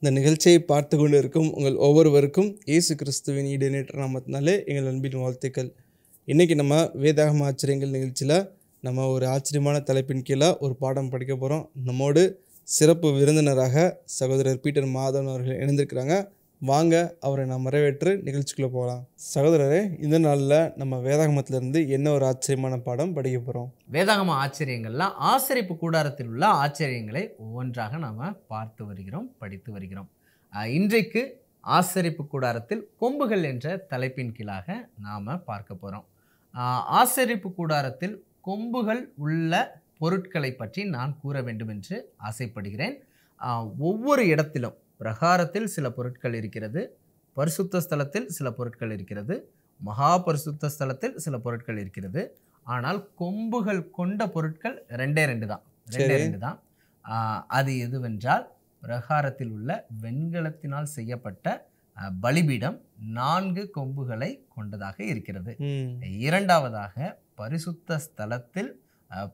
இந்த நிகழ்ச்சியை பார்த்து கொண்டு இருக்கும் உங்கள் ஒவ்வொருவருக்கும் இயேசு கிறிஸ்துவின் ஈடுநேற்ற நாமத்தினாலே எங்கள் அன்பின் வாழ்த்துக்கள். இன்றைக்கி நம்ம வேதாகம ஆச்சரியங்கள் நிகழ்ச்சியில் நம்ம ஒரு ஆச்சரியமான தலைப்பின் கீழே ஒரு பாடம் படிக்க போகிறோம். நம்மோடு சிறப்பு விருந்தினராக சகோதரர் பீட்டர் மாதவன் அவர்கள் இணைந்திருக்கிறாங்க. வாங்க அவரை நாம் வரவேற்று நிகழ்ச்சிக்குள்ளே போகலாம். சகோதரரே, இந்த நாளில் நம்ம வேதாகமத்திலிருந்து என்ன ஒரு ஆச்சரியமான பாடம் படிக்க போகிறோம்? வேதாகம ஆச்சரியங்கள்ல ஆசரிப்பு கூடாரத்தில் உள்ள ஆச்சரியங்களை ஒவ்வொன்றாக நாம் பார்த்து வருகிறோம், படித்து வருகிறோம். இன்றைக்கு ஆசரிப்பு கூடாரத்தில் கொம்புகள் என்ற தலைப்பின் கீழாக நாம் பார்க்க போகிறோம். ஆசரிப்பு கூடாரத்தில் கொம்புகள் உள்ள பொருட்களை பற்றி நான் கூற வேண்டும் என்று ஆசைப்படுகிறேன். ஒவ்வொரு இடத்திலும் பிரகாரத்தில் சில பொருட்கள் இருக்கிறது, பரிசுத்த ஸ்தலத்தில் சில பொருட்கள் இருக்கிறது, மகா பரிசுத்த ஸ்தலத்தில் சில பொருட்கள் இருக்கிறது. ஆனால் கொம்புகள் கொண்ட பொருட்கள் ரெண்டே ரெண்டு தான். அது எதுவென்றால் பிரகாரத்தில் உள்ள வெண்கலத்தினால் செய்யப்பட்ட பலிபீடம் 4 கொம்புகளை கொண்டதாக இருக்கிறது. இரண்டாவதாக பரிசுத்த ஸ்தலத்தில்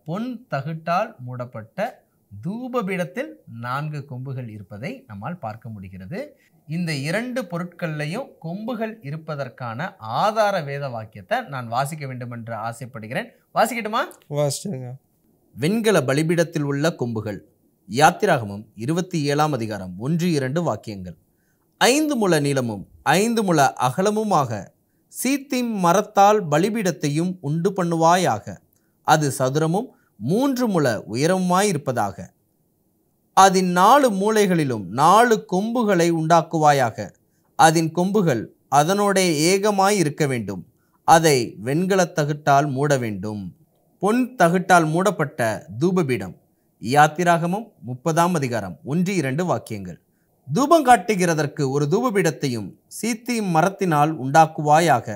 பொன் தகட்டால் மூடப்பட்ட தூபபீடத்தில் 4 கொம்புகள் இருப்பதை நம்மால் பார்க்க முடிகிறது. இந்த 2 பொருட்கள்லையும் கொம்புகள் இருப்பதற்கான ஆதார வேத வாக்கியத்தை நான் வாசிக்க வேண்டும் என்று ஆசைப்படுகிறேன். வாசிக்கட்டுமா? வாசிச்சுங்க. வெண்கல பலிபீடத்தில் உள்ள கொம்புகள். யாத்திராகமம் 27ஆம் அதிகாரம் 1-2 வாக்கியங்கள். 5 முழ நீளமும் 5 முழ அகலமுமாக சீத்திம் மரத்தால் பலிபீடத்தையும் உண்டு பண்ணுவாயாக. அது சதுரமும் 3 முழ உயரமாயிருப்பதாக. அதன் 4 மூலைகளிலும் 4 கொம்புகளை உண்டாக்குவாயாக. அதன் கொம்புகள் அதனோட ஏகமாயிருக்க வேண்டும். அதை வெண்கலத் தகட்டால் மூட வேண்டும். பொன் தகட்டால் மூடப்பட்ட தூபபீடம். யாத்திராகமம் 30ஆம் அதிகாரம் 1-2 வாக்கியங்கள். தூபம் காட்டுகிறதற்கு ஒரு தூபபீடத்தையும் சீத்தி மரத்தினால் உண்டாக்குவாயாக.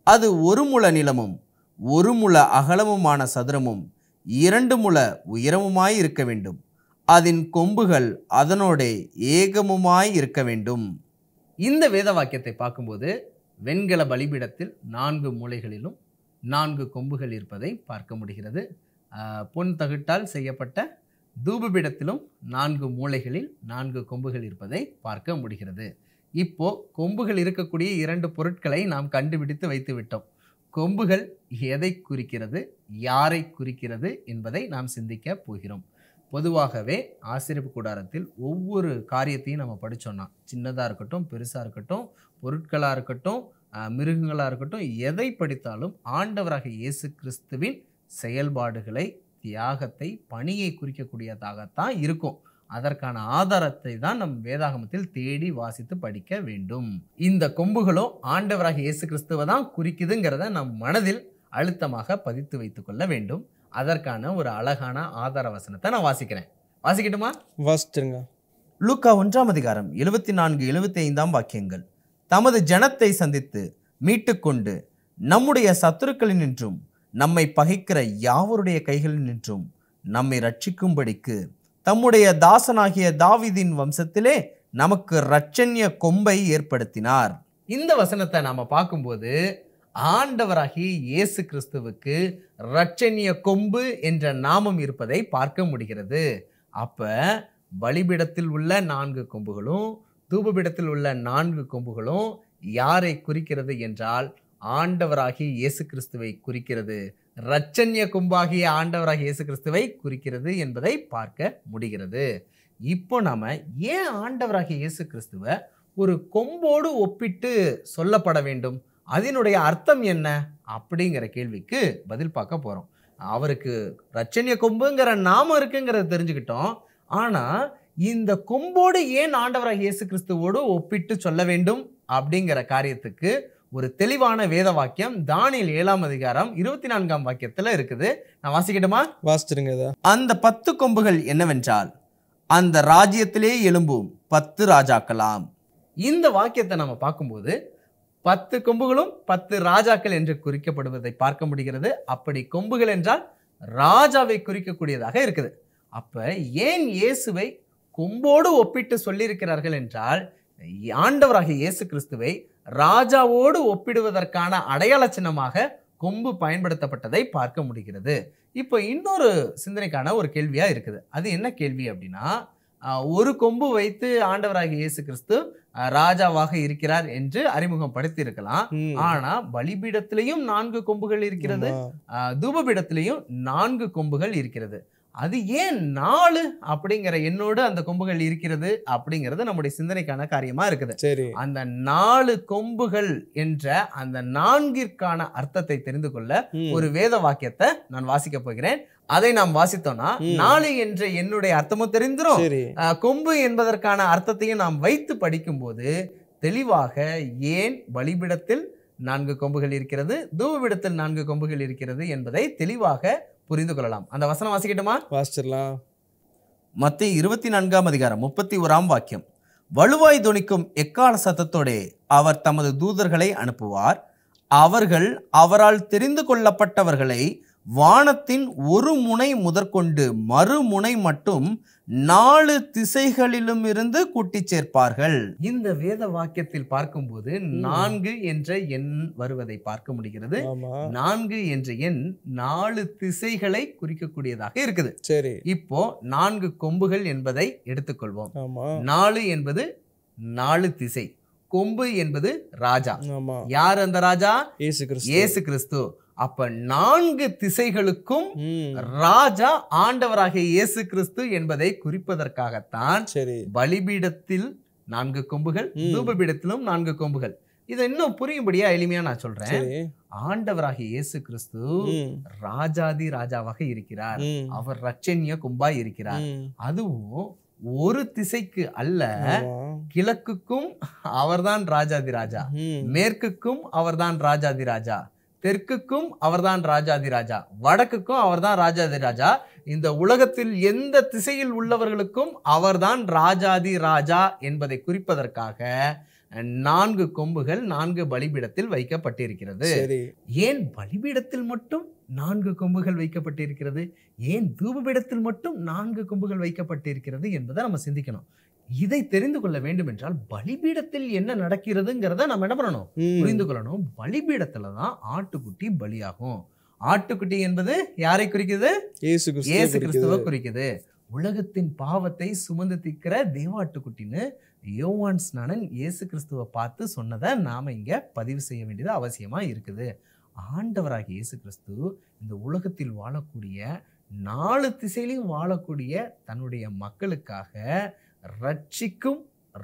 அது 1 முழ நீளமும் 1 முழ அகலமுமான சதுரமும் 2 முழ உயரமுமாய் இருக்க வேண்டும். அதன் கொம்புகள் அதனோட ஏகமுமாய் இருக்க வேண்டும். இந்த வேத வாக்கியத்தை பார்க்கும்போது வெண்கல பலிபீடத்தில் 4 மூலைகளிலும் 4 கொம்புகள் இருப்பதை பார்க்க முடிகிறது. பொன் தகட்டால் செய்யப்பட்ட தூபபீடத்திலும் 4 மூலைகளில் 4 கொம்புகள் இருப்பதை பார்க்க முடிகிறது. இப்போ கொம்புகள் இருக்கக்கூடிய 2 பொருட்களை நாம் கண்டுபிடித்து வைத்து விட்டோம். கொம்புகள் எதை குறிக்கிறது, யாரை குறிக்கிறது என்பதை நாம் சிந்திக்க போகிறோம். பொதுவாகவே ஆசரிப்பு கூடாரத்தில் ஒவ்வொரு காரியத்தையும் நம்ம படித்தோம்னா, சின்னதாக இருக்கட்டும் பெருசாக இருக்கட்டும், பொருட்களாக இருக்கட்டும் மிருகங்களாக இருக்கட்டும், எதை படித்தாலும் ஆண்டவராக இயேசு கிறிஸ்துவின் செயல்பாடுகளை, தியாகத்தை, பணியை குறிக்கக்கூடியதாகத்தான் இருக்கும். அதற்கான ஆதாரத்தை தான் நம் வேதாகமத்தில் தேடி வாசித்து படிக்க வேண்டும். இந்த கொம்புகளும் ஆண்டவராக இயேசு கிறிஸ்துவை தான் குறிக்குதுங்கிறத நம் மனதில் அழுத்தமாக பதித்து வைத்துக் கொள்ள வேண்டும். அதற்கான ஒரு அழகான ஆதார வசனத்தை நான் வாசிக்கிறேன். வாசிக்கட்டுமா? வாசிச்சுங்க. லூக்கா 1ஆம் அதிகாரம் 74-75 வாக்கியங்கள். தமது ஜனத்தை சந்தித்து மீட்டுக்கொண்டு நம்முடைய சத்துருக்களினின்றும் நம்மை பகைக்கிற யாவருடைய கைகளினின்றும் நம்மை ரட்சிக்கும்படிக்கு தம்முடைய தாசனாகிய தாவீதின் வம்சத்திலே நமக்கு இரட்சண்ய கொம்பை ஏற்படுத்தினார். இந்த வசனத்தை நாம பார்க்கும்போது ஆண்டவராகிய இயேசு கிறிஸ்துவுக்கு இரட்சண்ய கொம்பு என்ற நாமம் இருப்பதை பார்க்க முடிகிறது. அப்ப பலிபீடத்தில் உள்ள 4 கொம்புகளும் தூபபீடத்தில் உள்ள 4 கொம்புகளும் யாரை குறிக்கிறது என்றால் ஆண்டவராகிய இயேசு கிறிஸ்துவை குறிக்கிறது. இரட்சண்ய கொம்பாகிய ஆண்டவராகிய இயேசு கிறிஸ்துவை குறிக்கிறது என்பதை பார்க்க முடிகிறது. இப்போ நாம ஏன் ஆண்டவராகிய இயேசு கிறிஸ்துவை ஒரு கொம்போடு ஒப்பிட்டு சொல்லப்பட வேண்டும், அதனுடைய அர்த்தம் என்ன அப்படிங்கிற கேள்விக்கு பதில் பார்க்க போறோம். அவருக்கு இரட்சண்ய கொம்புங்கிற நாமம் இருக்குங்கிறத தெரிஞ்சுக்கிட்டோம். ஆனா இந்த கொம்போடு ஏன் ஆண்டவராகிய இயேசு கிறிஸ்துவோடு ஒப்பிட்டு சொல்ல வேண்டும் அப்படிங்கிற காரியத்துக்கு ஒரு தெளிவான வேத வாக்கியம் தானியேல் 7ஆம் அதிகாரம் 24ஆம் வாக்கியத்துல இருக்குது. நான் வாசிக்கட்டுமா? வாசிச்சிருங்க. அந்த 10 கொம்புகள் என்னவென்றால் அந்த ராஜ்யத்திலே எழும்பும் 10 ராஜாக்களாம். இந்த வாக்கியத்தை நம்ம பார்க்கும்போது 10 கொம்புகளும் 10 ராஜாக்கள் என்று குறிக்கப்படுவதை பார்க்க முடிகிறது. அப்படி கொம்புகள் என்றால் ராஜாவை குறிக்கக்கூடியதாக இருக்குது. அப்ப ஏன் இயேசுவை கொம்போடு ஒப்பிட்டு சொல்லியிருக்கிறார்கள் என்றால் ஆண்டவராகிய இயேசு கிறிஸ்துவை ராஜாவோடு ஒப்பிடுவதற்கான அடையாள சின்னமாக கொம்பு பயன்படுத்தப்பட்டதை பார்க்க முடிகிறது. இப்போ இன்னொரு சிந்தனைக்கான ஒரு கேள்வியா இருக்குது. அது என்ன கேள்வி அப்படின்னா, ஒரு கொம்பு வைத்து ஆண்டவராகிய இயேசு கிறிஸ்து ராஜாவாக இருக்கிறார் என்று அறிமுகம் படுத்தி இருக்கலாம். ஆனா பலிபீடத்திலையும் 4 கொம்புகள் இருக்கிறது, தூபபீடத்திலையும் 4 கொம்புகள் இருக்கிறது. அது ஏன் 4 அப்படிங்கிற எண்ணோடு அந்த கொம்புகள் இருக்கிறது அப்படிங்கிறது நம்முடைய சிந்தனைக்கான காரியமா இருக்குது. சரி, அந்த 4 கொம்புகள் என்ற அந்த 4ற்கான அர்த்தத்தை தெரிந்து கொள்ள ஒரு வேத வாக்கியத்தை நான் வாசிக்க போகிறேன். அதை நாம் வாசித்தோம்னா 4 என்ற என்னுடைய அர்த்தமும் தெரிந்துரும், சரி. கொம்பு என்பதற்கான அர்த்தத்தையும் நாம் வைத்து படிக்கும்போது தெளிவாக ஏன் பலிபீடத்தில் 4 கொம்புகள் இருக்கிறது, தூபபீடத்தில் 4 கொம்புகள் இருக்கிறது என்பதை தெளிவாக புரிந்து கொள்ளலாம். அந்த வசனம் வாசிக்கட்டுமா? வாசிச்சிடலாம். மத்தேயு 24:31 வாக்கியம். வலுவாய் தொனிக்கும் எக்கால சத்தத்தோடே அவர் தமது தூதர்களை அனுப்புவார். அவர்கள் அவரால் தெரிந்து கொள்ளப்பட்டவர்களை வானத்தின் ஒரு முனை முதற்கொண்டு மறுமுனை மட்டும் 4 திசைகளிலும் இருந்து கூட்டி சேர்ப்பார்கள். இந்த வேத வாக்கியத்தில் பார்க்கும்போது 4 என்ற எண் வருவதை பார்க்க முடிகிறது. 4 என்ற எண் 4 திசைகளை குறிக்கக்கூடியதாக இருக்குது. சரி, இப்போ 4 கொம்புகள் என்பதை எடுத்துக்கொள்வோம். 4 என்பது 4 திசை, கொம்பு என்பது ராஜா. யார் அந்த ராஜா? இயேசு கிறிஸ்து. அப்ப 4 திசைகளுக்கும் ராஜா ஆண்டவராகிய இயேசு கிறிஸ்து என்பதை குறிப்பதற்காகத்தான் பலிபீடத்தில் 4 கொம்புகள், தூபபீடத்திலும் 4 கொம்புகள். இதை இன்னும் புரியும்படியா எளிமையா நான் சொல்றேன். ஆண்டவராகிய இயேசு கிறிஸ்து ராஜாதி ராஜாவாக இருக்கிறார். அவர் ரட்சணிய கொம்பாய் இருக்கிறார். அதுவும் ஒரு திசைக்கு அல்ல, கிழக்குக்கும் அவர்தான் ராஜாதி ராஜா, மேற்குக்கும் அவர்தான் ராஜாதி ராஜா, தெற்குக்கும் அவர்தான் ராஜாதி ராஜா, வடக்குக்கும் அவர்தான் ராஜாதி ராஜா. இந்த உலகத்தில் எந்த திசையில் உள்ளவர்களுக்கும் அவர்தான் ராஜாதி ராஜா என்பதை குறிப்பதற்காக 4 கொம்புகள் 4 பலிபீடத்தில் வைக்கப்பட்டிருக்கிறது. ஏன் பலிபீடத்தில் மட்டும் 4 கொம்புகள் வைக்கப்பட்டிருக்கிறது? ஏன் தூபபீடத்தில் மட்டும் 4 கொம்புகள் வைக்கப்பட்டிருக்கிறது என்பதை நம்ம சிந்திக்கணும். இதை தெரிந்து கொள்ள வேண்டும் என்றால் பலிபீடத்தில் என்ன நடக்கிறதுங்கிறத நம்ம என்ன பண்ணணும்? புரிந்து கொள்ளணும். பலிபீடத்துல தான் ஆட்டுக்குட்டி பலியாகும். ஆட்டுக்குட்டி என்பது யாரை குறிக்குது? இயேசு கிறிஸ்துவை குறிக்குது. உலகத்தின் பாவத்தை சுமந்து தீர்க்கிற தேவாட்டுக்குட்டின்னு யோவான் ஸ்நானன் இயேசு கிறிஸ்துவை பார்த்து சொன்னதை நாம இங்க பதிவு செய்ய வேண்டியது அவசியமா இருக்குது. ஆண்டவராகிய இயேசு கிறிஸ்து இந்த உலகத்தில் வாழக்கூடிய 4 திசையிலையும் வாழக்கூடிய தன்னுடைய மக்களுக்காக ரட்சிக்கும்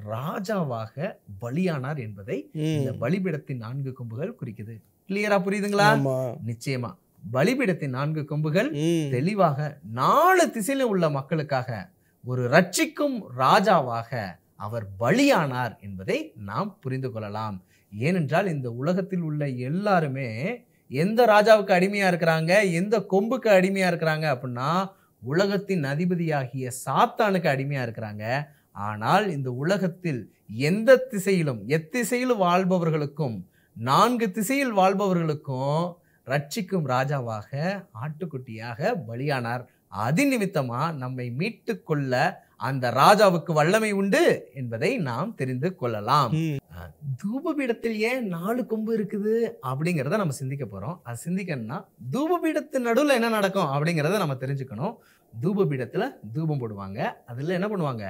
ராஜாவாக பலியானார் என்பதை இந்த பலிபீடத்தின் 4 கொம்புகள் குறிக்குது. கிளியரா புரியுதுங்களா? நிச்சயமா பலிபீடத்தின் 4 கொம்புகள் தெளிவாக 4 திசையில உள்ள மக்களுக்காக ஒரு ரட்சிக்கும் ராஜாவாக அவர் பலியானார் என்பதை நாம் புரிந்து கொள்ளலாம். ஏனென்றால் இந்த உலகத்தில் உள்ள எல்லாருமே எந்த ராஜாவுக்கு அடிமையா இருக்கிறாங்க, எந்த கொம்புக்கு அடிமையா இருக்கிறாங்க அப்படின்னா உலகத்தின் அதிபதியாகிய சாத்தானுக்கு அடிமையா இருக்கிறாங்க. ஆனால் இந்த உலகத்தில் எந்த திசையிலும் எத்திசையிலும் வாழ்பவர்களுக்கும் 4 திசையில் வாழ்பவர்களுக்கும் ரட்சிக்கும் ராஜாவாக ஆட்டுக்குட்டியாக பலியானார். அது நிமித்தமா நம்மை மீட்டு கொள்ள அந்த ராஜாவுக்கு வல்லமை உண்டு என்பதை நாம் தெரிந்து கொள்ளலாம். தூபபீடத்தில் ஏன் 4 கொம்பு இருக்குது அப்படிங்கிறத நம்ம சிந்திக்க போறோம். அது சிந்திக்கணும்னா தூபபீடத்தின் நடுவில் என்ன நடக்கும் அப்படிங்கிறத நம்ம தெரிஞ்சுக்கணும். தூபபீடத்துல தூபம் போடுவாங்க. அதுல என்ன பண்ணுவாங்க?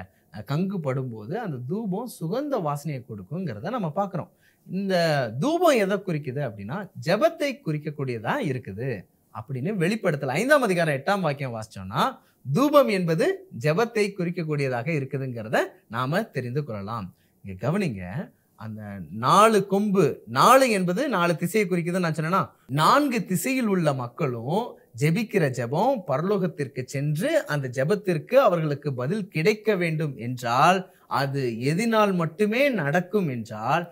கங்கு படும்போது அந்த தூபம் சுகந்த வாசனையை கொடுக்குங்கிறத நம்ம பார்க்குறோம். இந்த தூபம் எதை குறிக்குது அப்படின்னா ஜெபத்தை குறிக்கக்கூடியதா இருக்குது அப்படின்னு வெளிப்படுத்தல 5ஆம் அதிகாரம் 8ஆம் வாக்கியம் வாசிச்சோம்னா தூபம் என்பது ஜெபத்தை குறிக்கக்கூடியதாக இருக்குதுங்கிறத நாம தெரிந்து கொள்ளலாம். இங்க கவனிங்க, அந்த 4 கொம்பு 4 என்பது 4 திசையை குறிக்குதுன்னு நான் சொன்னேன்னா 4 திசையில் உள்ள மக்களும் ஜெபிக்கிற ஜெபம் பரலோகத்திற்கு சென்று அந்த ஜெபத்திற்கு அவர்களுக்கு பதில் கிடைக்க வேண்டும் என்றால் அது எதினால் மட்டுமே நடக்கும் என்றால்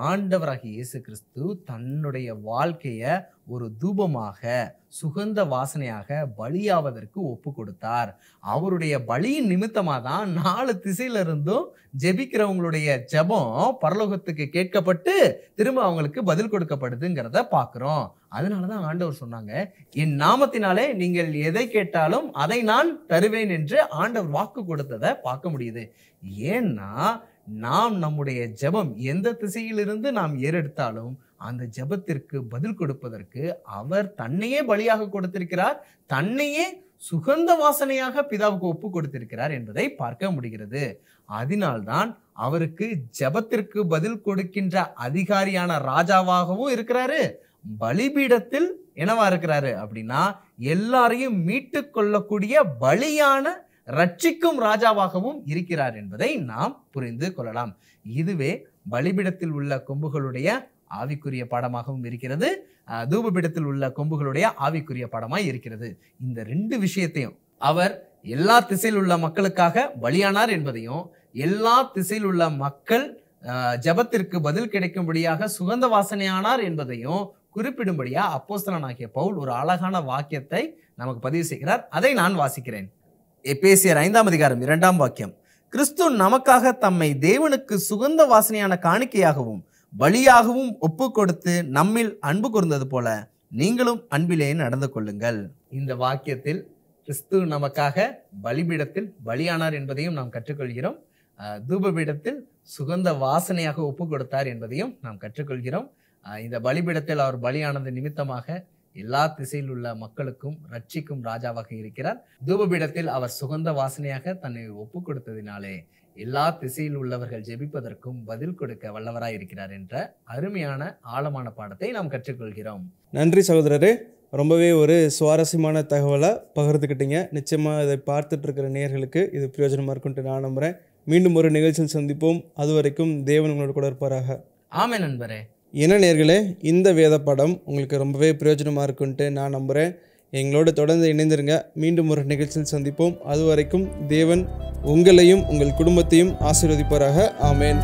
ஆண்டவராகிய இயேசு கிறிஸ்து தன்னுடைய வாழ்க்கைய ஒரு தூபமாக சுகந்த வாசனையாக பலியாவதற்கு ஒப்பு கொடுத்தார். அவருடைய பலியின் நிமித்தமாக தான் 4 திசையில இருந்தும் ஜெபிக்கிறவங்களுடைய ஜெபம் பரலோகத்துக்கு கேட்கப்பட்டு திரும்ப அவங்களுக்கு பதில் கொடுக்கப்படுதுங்கிறத பார்க்கிறோம். அதனாலதான் ஆண்டவர் சொன்னாங்க, என் நாமத்தினாலே நீங்கள் எதை கேட்டாலும் அதை நான் தருவேன் என்று ஆண்டவர் வாக்கு கொடுத்ததை பார்க்க முடியுது. ஏன்னா நாம் நம்முடைய ஜெபம் எந்த திசையிலிருந்து நாம் ஏறெடுத்தாலும் அந்த ஜெபத்திற்கு பதில் கொடுப்பதற்கு அவர் தன்னையே பலியாக கொடுத்திருக்கிறார். தன்னையே சுகந்த வாசனையாக பிதாவுக்கு ஒப்பு கொடுத்திருக்கிறார் என்பதை பார்க்க முடிகிறது. அதனால்தான் அவருக்கு ஜெபத்திற்கு பதில் கொடுக்கின்ற அதிகாரியான ராஜாவாகவும் இருக்கிறாரு. பலிபீடத்தில் என்னவா இருக்கிறாரு அப்படின்னா எல்லாரையும் மீட்டு கொள்ளக்கூடிய பலியான ரட்சிக்கும் ராஜாவாகவும் இருக்கிறார் என்பதை நாம் புரிந்து கொள்ளலாம். இதுவே பலிபீடத்தில் உள்ள கொம்புகளுடைய ஆவிக்குரிய பாடமாகவும் இருக்கிறது, தூபபீடத்தில் உள்ள கொம்புகளுடைய ஆவிக்குரிய பாடமாய் இருக்கிறது. இந்த ரெண்டு விஷயத்தையும் அவர் எல்லா திசையில் உள்ள மக்களுக்காக பலியானார் என்பதையும், எல்லா திசையில் உள்ள மக்கள் ஜெபத்திற்கு பதில் கிடைக்கும்படியாக சுகந்த வாசனையானார் என்பதையும் குறிப்பிடும்படியா அப்போஸ்தலனாகிய பவுல் ஒரு அழகான வாக்கியத்தை நமக்கு பதிவு செய்கிறார். அதை நான் வாசிக்கிறேன். எபேசியர் 5ஆம் அதிகாரம் 2ஆம் வாக்கியம். கிறிஸ்து நமக்காக தம்மை தேவனுக்கு சுகந்த வாசனையான காணிக்கையாகவும் பலியாகவும் ஒப்பு கொடுத்து நம்மில் அன்பு கூர்ந்தது போல நீங்களும் அன்பிலே நடந்து கொள்ளுங்கள். இந்த வாக்கியத்தில் கிறிஸ்து நமக்காக பலிபீடத்தில் பலியானார் என்பதையும் நாம் கற்றுக்கொள்கிறோம். தூபபீடத்தில் சுகந்த வாசனையாக ஒப்பு கொடுத்தார் என்பதையும் நாம் கற்றுக்கொள்கிறோம். இந்த பலிபீடத்தில் அவர் பலியானது நிமித்தமாக எல்லா திசையில் உள்ள மக்களுக்கும் ரட்சிக்கும் ராஜாவாக இருக்கிறார். தூபபீடத்தில் அவர் சுகந்த வாசனையாக தன்னை ஒப்பு கொடுத்ததினாலே எல்லா திசையில் உள்ளவர்கள் ஜெபிப்பதற்கும் பதில் கொடுக்க வல்லவராய் இருக்கிறார் என்ற அருமையான ஆழமான பாடத்தை நாம் கற்றுக்கொள்கிறோம். நன்றி சகோதரரே, ரொம்பவே ஒரு சுவாரஸ்யமான தகவலை பகிர்ந்துக்கிட்டீங்க. நிச்சயமாக இதை பார்த்துட்டு இருக்கிற நேயர்களுக்கு இது பிரயோஜனமாக இருக்குன்ட்டு நான் நம்புகிறேன். மீண்டும் ஒரு நிகழ்ச்சியில் சந்திப்போம். அது வரைக்கும் தேவன் உங்களோட கூட இருப்பாராக. ஆமென் நண்பரே. என்ன நேயர்களே, இந்த வேத பாடம் உங்களுக்கு ரொம்பவே பிரயோஜனமாக இருக்குன்ட்டு நான் நம்புகிறேன். எங்களோட தொடர்ந்து இணைந்திருங்க. மீண்டும் ஒரு நிகழ்ச்சியில் சந்திப்போம். அது வரைக்கும் தேவன் உங்களையும் உங்கள் குடும்பத்தையும் ஆசீர்வதிப்பாராக. ஆமேன்.